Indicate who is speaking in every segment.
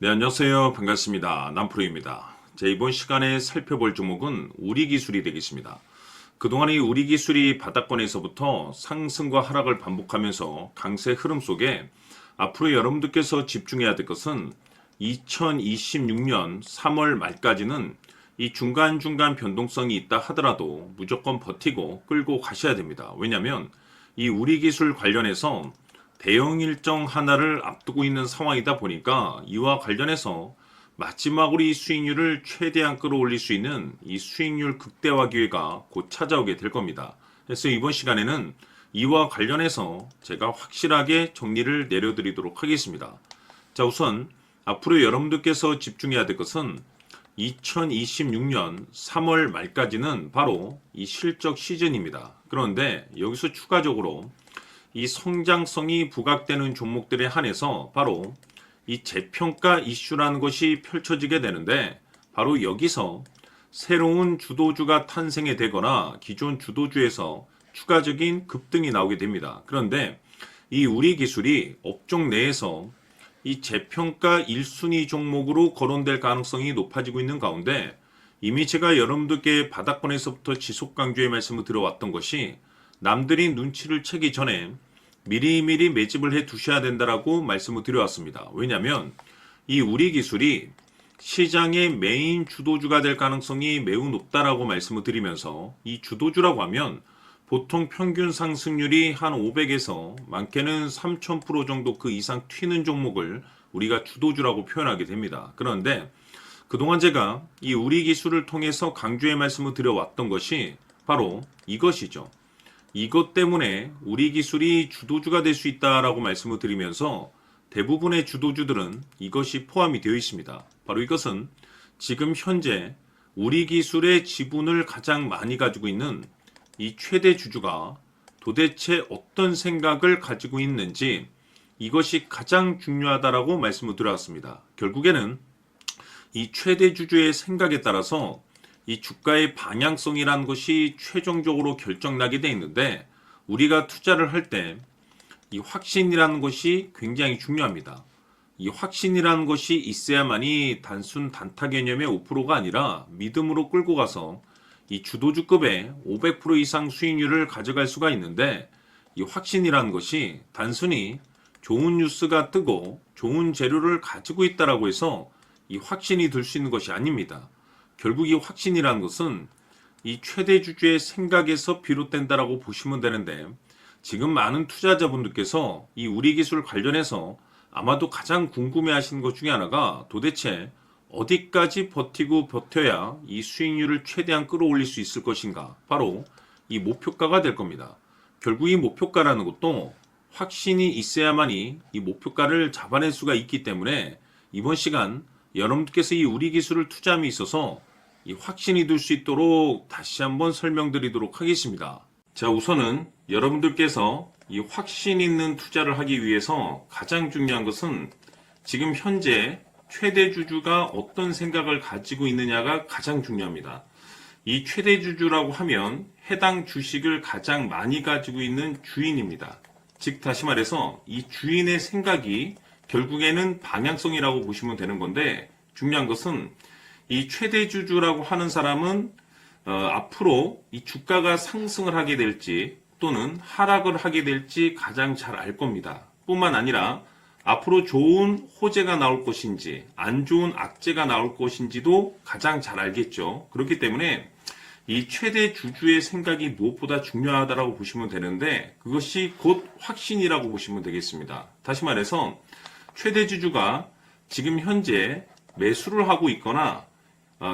Speaker 1: 네, 안녕하세요. 반갑습니다. 남프로입니다. 이번 시간에 살펴볼 종목은 우리기술이 되겠습니다. 그동안 이 우리기술이 바닥권에서부터 상승과 하락을 반복하면서 강세 흐름 속에 앞으로 여러분들께서 집중해야 될 것은 2026년 3월 말까지는 이 중간중간 변동성이 있다 하더라도 무조건 버티고 끌고 가셔야 됩니다. 왜냐하면 이 우리기술 관련해서 대형 일정 하나를 앞두고 있는 상황이다 보니까 이와 관련해서 마지막으로 이 수익률을 최대한 끌어올릴 수 있는 이 수익률 극대화 기회가 곧 찾아오게 될 겁니다. 그래서 이번 시간에는 이와 관련해서 제가 확실하게 정리를 내려드리도록 하겠습니다. 자, 우선 앞으로 여러분들께서 집중해야 될 것은 2026년 3월 말까지는 바로 이 실적 시즌입니다. 그런데 여기서 추가적으로 이 성장성이 부각되는 종목들에 한해서 바로 이 재평가 이슈라는 것이 펼쳐지게 되는데, 바로 여기서 새로운 주도주가 탄생이 되거나 기존 주도주에서 추가적인 급등이 나오게 됩니다. 그런데 이 우리기술이 업종 내에서 이 재평가 1순위 종목으로 거론될 가능성이 높아지고 있는 가운데, 이미 제가 여러분들께 바닥권에서부터 지속 강조의 말씀을 드려왔던 것이 남들이 눈치를 채기 전에 미리미리 매집을 해 두셔야 된다라고 말씀을 드려왔습니다. 왜냐하면 이 우리기술이 시장의 메인 주도주가 될 가능성이 매우 높다라고 말씀을 드리면서, 이 주도주라고 하면 보통 평균 상승률이 한 500에서 많게는 3000% 정도 그 이상 튀는 종목을 우리가 주도주라고 표현하게 됩니다. 그런데 그동안 제가 이 우리기술을 통해서 강조의 말씀을 드려왔던 것이 바로 이것이죠. 이것 때문에 우리기술이 주도주가 될 수 있다라고 말씀을 드리면서 대부분의 주도주들은 이것이 포함이 되어 있습니다. 바로 이것은 지금 현재 우리기술의 지분을 가장 많이 가지고 있는 이 최대 주주가 도대체 어떤 생각을 가지고 있는지, 이것이 가장 중요하다라고 말씀을 드렸습니다. 결국에는 이 최대 주주의 생각에 따라서 이 주가의 방향성이라는 것이 최종적으로 결정나게 돼 있는데, 우리가 투자를 할 때 이 확신이라는 것이 굉장히 중요합니다. 이 확신이라는 것이 있어야만이 단순 단타 개념의 5%가 아니라 믿음으로 끌고 가서 이 주도주급의 500% 이상 수익률을 가져갈 수가 있는데, 이 확신이라는 것이 단순히 좋은 뉴스가 뜨고 좋은 재료를 가지고 있다라고 해서 이 확신이 들 수 있는 것이 아닙니다. 결국 이 확신이라는 것은 이 최대 주주의 생각에서 비롯된다라고 보시면 되는데, 지금 많은 투자자분들께서 이 우리기술 관련해서 아마도 가장 궁금해하시는 것 중에 하나가 도대체 어디까지 버티고 버텨야 이 수익률을 최대한 끌어올릴 수 있을 것인가, 바로 이 목표가가 될 겁니다. 결국 이 목표가라는 것도 확신이 있어야만이 이 목표가를 잡아낼 수가 있기 때문에 이번 시간 여러분들께서 이 우리기술을 투자함에 있어서 이 확신이 들 수 있도록 다시 한번 설명드리도록 하겠습니다. 자, 우선은 여러분들께서 이 확신 있는 투자를 하기 위해서 가장 중요한 것은 지금 현재 최대 주주가 어떤 생각을 가지고 있느냐가 가장 중요합니다. 이 최대 주주라고 하면 해당 주식을 가장 많이 가지고 있는 주인입니다. 즉 다시 말해서 이 주인의 생각이 결국에는 방향성이라고 보시면 되는 건데, 중요한 것은 이 최대 주주라고 하는 사람은 앞으로 이 주가가 상승을 하게 될지 또는 하락을 하게 될지 가장 잘 알 겁니다. 뿐만 아니라 앞으로 좋은 호재가 나올 것인지 안 좋은 악재가 나올 것인지도 가장 잘 알겠죠. 그렇기 때문에 이 최대 주주의 생각이 무엇보다 중요하다고 보시면 되는데, 그것이 곧 확신이라고 보시면 되겠습니다. 다시 말해서 최대 주주가 지금 현재 매수를 하고 있거나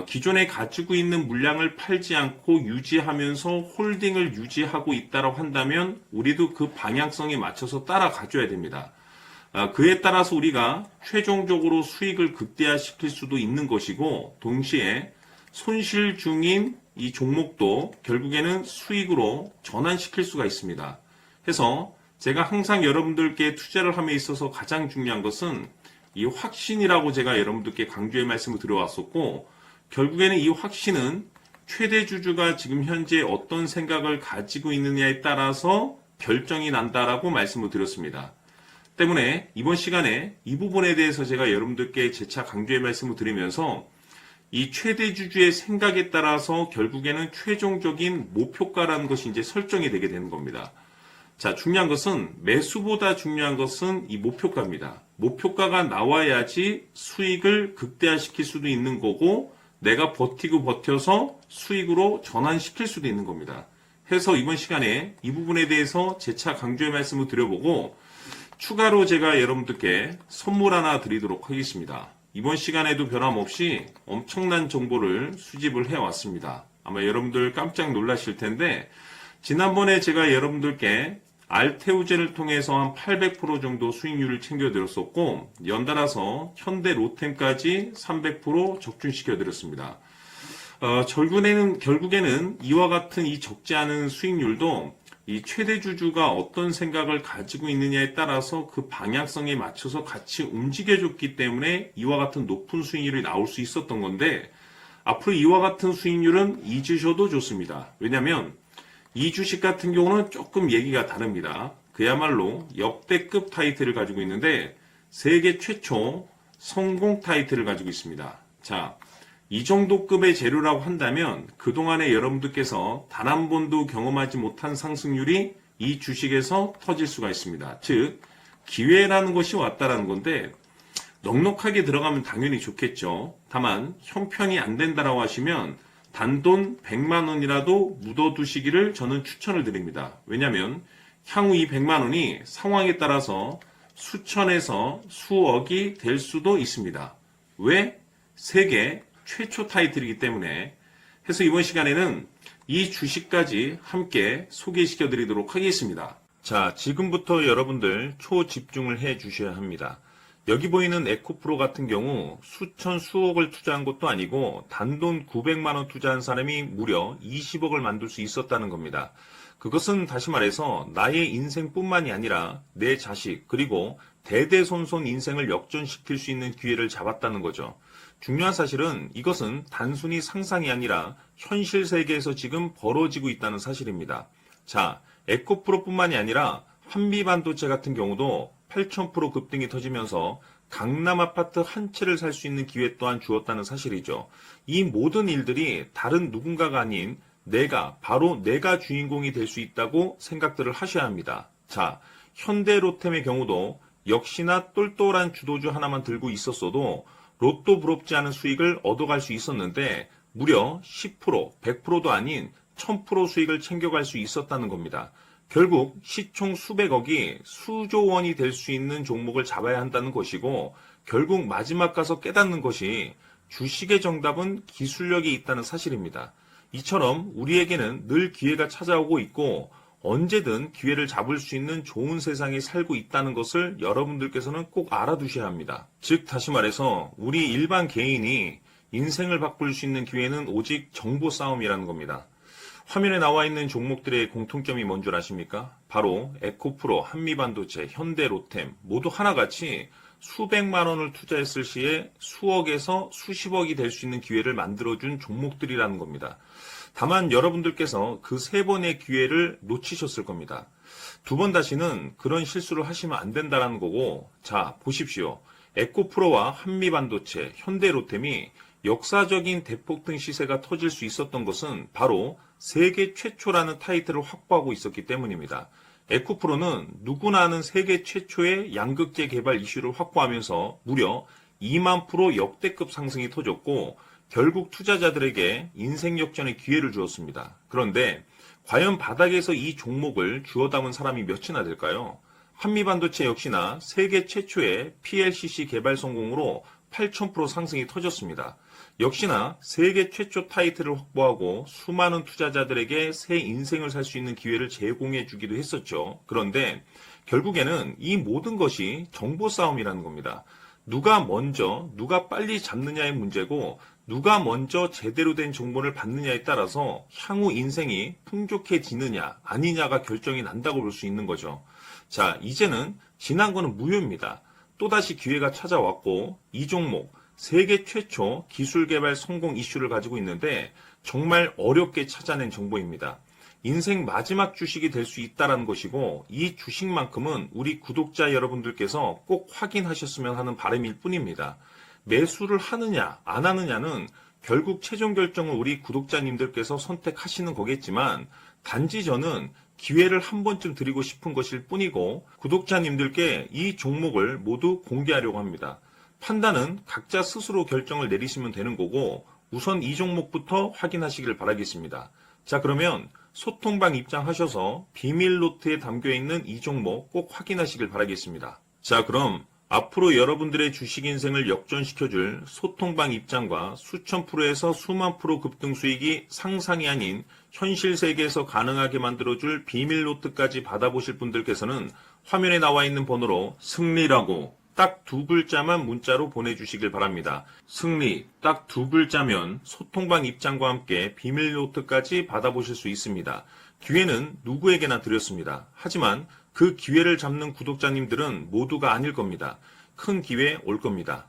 Speaker 1: 기존에 가지고 있는 물량을 팔지 않고 유지하면서 홀딩을 유지하고 있다고 한다면 우리도 그 방향성에 맞춰서 따라가줘야 됩니다. 그에 따라서 우리가 최종적으로 수익을 극대화시킬 수도 있는 것이고, 동시에 손실 중인 이 종목도 결국에는 수익으로 전환시킬 수가 있습니다. 해서 제가 항상 여러분들께 투자를 함에 있어서 가장 중요한 것은 이 확신이라고 제가 여러분들께 강조의 말씀을 드려왔었고, 결국에는 이 확신은 최대 주주가 지금 현재 어떤 생각을 가지고 있느냐에 따라서 결정이 난다라고 말씀을 드렸습니다. 때문에 이번 시간에 이 부분에 대해서 제가 여러분들께 재차 강조의 말씀을 드리면서 이 최대 주주의 생각에 따라서 결국에는 최종적인 목표가라는 것이 이제 설정이 되게 되는 겁니다. 자, 중요한 것은 매수보다 중요한 것은 이 목표가입니다. 목표가가 나와야지 수익을 극대화시킬 수도 있는 거고 내가 버티고 버텨서 수익으로 전환시킬 수도 있는 겁니다. 해서 이번 시간에 이 부분에 대해서 재차 강조의 말씀을 드려보고 추가로 제가 여러분들께 선물 하나 드리도록 하겠습니다. 이번 시간에도 변함없이 엄청난 정보를 수집을 해왔습니다. 아마 여러분들 깜짝 놀라실 텐데 지난번에 제가 여러분들께 알테오젠을 통해서 한 800% 정도 수익률을 챙겨드렸었고 연달아서 현대 로템까지 300% 적중시켜드렸습니다. 결국에는 이와 같은 이 적지 않은 수익률도 이 최대 주주가 어떤 생각을 가지고 있느냐에 따라서 그 방향성에 맞춰서 같이 움직여줬기 때문에 이와 같은 높은 수익률이 나올 수 있었던 건데 앞으로 이와 같은 수익률은 잊으셔도 좋습니다. 왜냐하면 이 주식 같은 경우는 조금 얘기가 다릅니다. 그야말로 역대급 타이틀을 가지고 있는데 세계 최초 성공 타이틀을 가지고 있습니다. 자, 이 정도 급의 재료라고 한다면 그동안에 여러분들께서 단 한 번도 경험하지 못한 상승률이 이 주식에서 터질 수가 있습니다. 즉 기회라는 것이 왔다라는 건데 넉넉하게 들어가면 당연히 좋겠죠. 다만 형편이 안 된다라고 하시면 단돈 100만 원이라도 묻어두시기를 저는 추천을 드립니다. 왜냐하면 향후 이 100만 원이 상황에 따라서 수천에서 수억이 될 수도 있습니다. 왜? 세계 최초 타이틀이기 때문에. 해서 이번 시간에는 이 주식까지 함께 소개시켜 드리도록 하겠습니다. 자, 지금부터 여러분들 초집중을 해 주셔야 합니다. 여기 보이는 에코프로 같은 경우 수천 수억을 투자한 것도 아니고 단돈 900만 원 투자한 사람이 무려 20억을 만들 수 있었다는 겁니다. 그것은 다시 말해서 나의 인생뿐만이 아니라 내 자식 그리고 대대손손 인생을 역전시킬 수 있는 기회를 잡았다는 거죠. 중요한 사실은 이것은 단순히 상상이 아니라 현실 세계에서 지금 벌어지고 있다는 사실입니다. 자, 에코프로뿐만이 아니라 한미반도체 같은 경우도 8,000% 급등이 터지면서 강남 아파트 한 채를 살 수 있는 기회 또한 주었다는 사실이죠. 이 모든 일들이 다른 누군가가 아닌 바로 내가 주인공이 될 수 있다고 생각들을 하셔야 합니다. 자, 현대로템의 경우도 역시나 똘똘한 주도주 하나만 들고 있었어도 로또 부럽지 않은 수익을 얻어갈 수 있었는데 무려 10%, 100%도 아닌 1000% 수익을 챙겨갈 수 있었다는 겁니다. 결국 시총 수백억이 수조 원이 될 수 있는 종목을 잡아야 한다는 것이고 결국 마지막 가서 깨닫는 것이 주식의 정답은 기술력이 있다는 사실입니다. 이처럼 우리에게는 늘 기회가 찾아오고 있고 언제든 기회를 잡을 수 있는 좋은 세상에 살고 있다는 것을 여러분들께서는 꼭 알아두셔야 합니다. 즉 다시 말해서 우리 일반 개인이 인생을 바꿀 수 있는 기회는 오직 정보 싸움이라는 겁니다. 화면에 나와 있는 종목들의 공통점이 뭔 줄 아십니까? 바로 에코프로, 한미반도체, 현대로템 모두 하나같이 수백만 원을 투자했을 시에 수억에서 수십억이 될 수 있는 기회를 만들어준 종목들이라는 겁니다. 다만 여러분들께서 그 세 번의 기회를 놓치셨을 겁니다. 두 번 다시는 그런 실수를 하시면 안 된다는 거고, 자 보십시오. 에코프로와 한미반도체, 현대로템이 역사적인 대폭등 시세가 터질 수 있었던 것은 바로 세계 최초라는 타이틀을 확보하고 있었기 때문입니다. 에코프로는 누구나 아는 세계 최초의 양극재 개발 이슈를 확보하면서 무려 2만 프로 역대급 상승이 터졌고 결국 투자자들에게 인생 역전의 기회를 주었습니다. 그런데 과연 바닥에서 이 종목을 주워 담은 사람이 몇이나 될까요? 한미반도체 역시나 세계 최초의 PLCC 개발 성공으로 8,000% 상승이 터졌습니다. 역시나 세계 최초 타이틀을 확보하고 수많은 투자자들에게 새 인생을 살 수 있는 기회를 제공해 주기도 했었죠. 그런데 결국에는 이 모든 것이 정보 싸움이라는 겁니다. 누가 먼저, 누가 빨리 잡느냐의 문제고 누가 먼저 제대로 된 정보를 받느냐에 따라서 향후 인생이 풍족해지느냐 아니냐가 결정이 난다고 볼 수 있는 거죠. 자, 이제는 지난 거는 무효입니다. 또다시 기회가 찾아왔고 이 종목 세계 최초 기술 개발 성공 이슈를 가지고 있는데 정말 어렵게 찾아낸 정보입니다. 인생 마지막 주식이 될 수 있다는 것이고 이 주식만큼은 우리 구독자 여러분들께서 꼭 확인하셨으면 하는 바람일 뿐입니다. 매수를 하느냐 안 하느냐는 결국 최종 결정을 우리 구독자님들께서 선택하시는 거겠지만 단지 저는 기회를 한 번쯤 드리고 싶은 것일 뿐이고 구독자님들께 이 종목을 모두 공개하려고 합니다. 판단은 각자 스스로 결정을 내리시면 되는 거고 우선 이 종목부터 확인하시길 바라겠습니다. 자, 그러면 소통방 입장하셔서 비밀 노트에 담겨 있는 이 종목 꼭 확인하시길 바라겠습니다. 자, 그럼 앞으로 여러분들의 주식 인생을 역전시켜줄 소통방 입장과 수천 프로에서 수만 프로 급등 수익이 상상이 아닌 현실 세계에서 가능하게 만들어줄 비밀 노트까지 받아보실 분들께서는 화면에 나와 있는 번호로 승리라고 딱 2글자만 문자로 보내주시길 바랍니다. 승리 딱 2글자면 소통방 입장과 함께 비밀 노트까지 받아보실 수 있습니다. 기회는 누구에게나 드렸습니다. 하지만 그 기회를 잡는 구독자님들은 모두가 아닐 겁니다. 큰 기회 올 겁니다.